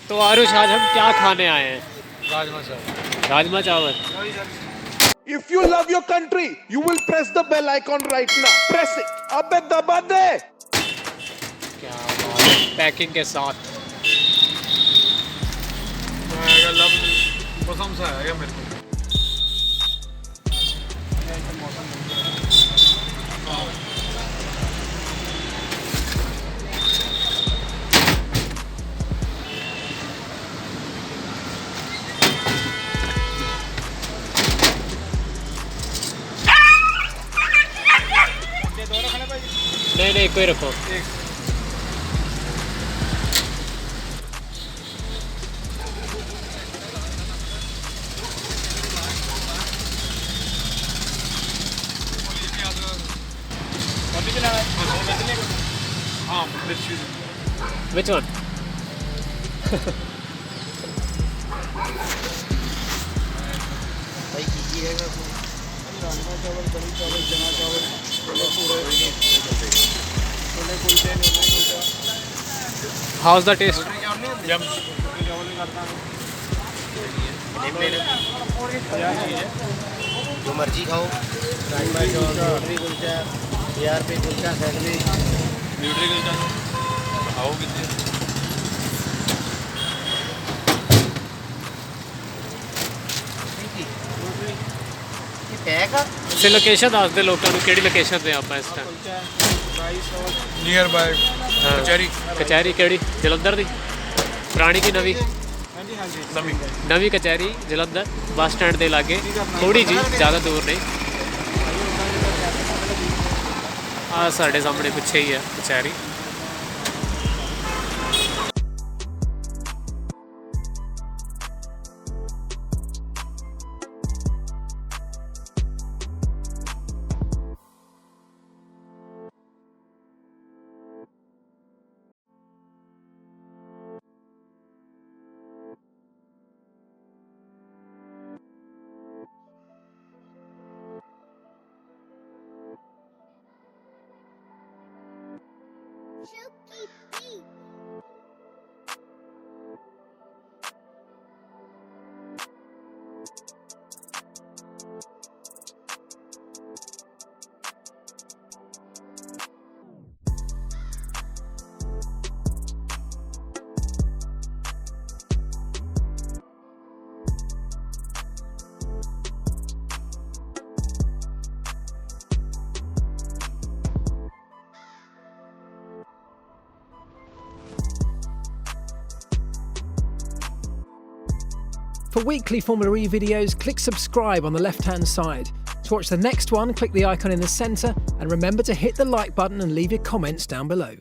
तो आरुष, आज हम क्या खाने आए हैं? राजमा चावल। राजमा चावल। If you love your country, you will press the bell icon right now. Press it. अबे दबा दे। क्या बात है, पैकिंग के साथ। पसंद सा है मेरे को। नहीं नहीं, कोई रखो। हाँ, Which one? भाई कीजिए राजमा चावल, कढ़ी चावल, चना चावल, छोले पूरे, छोले कुलचे, नींबू कुलचा। How's the taste? जो मर्जी खाओ, राजमा चावल, न्यूट्री कुलचा, 1000 रुपये कुलचा, सैंडविच। न्यूट्री कुलचा खाओ कितने? पैक से लोकेशन दस दे लोगों को, केड़ी लोकेशन पे आप इस टाइम? नियर बाय कचहरी। कचहरी केड़ी? जलंधर दी पुरानी की नवी? नवी कचहरी जलंधर बस स्टैंड के लागे, थोड़ी जी, ज़्यादा दूर नहीं। आ साढ़े सामने पिछे ही है कचहरी। For weekly Formula E videos, click subscribe on the left-hand side. To watch the next one, click the icon in the centre and remember to hit the like button and leave your comments down below.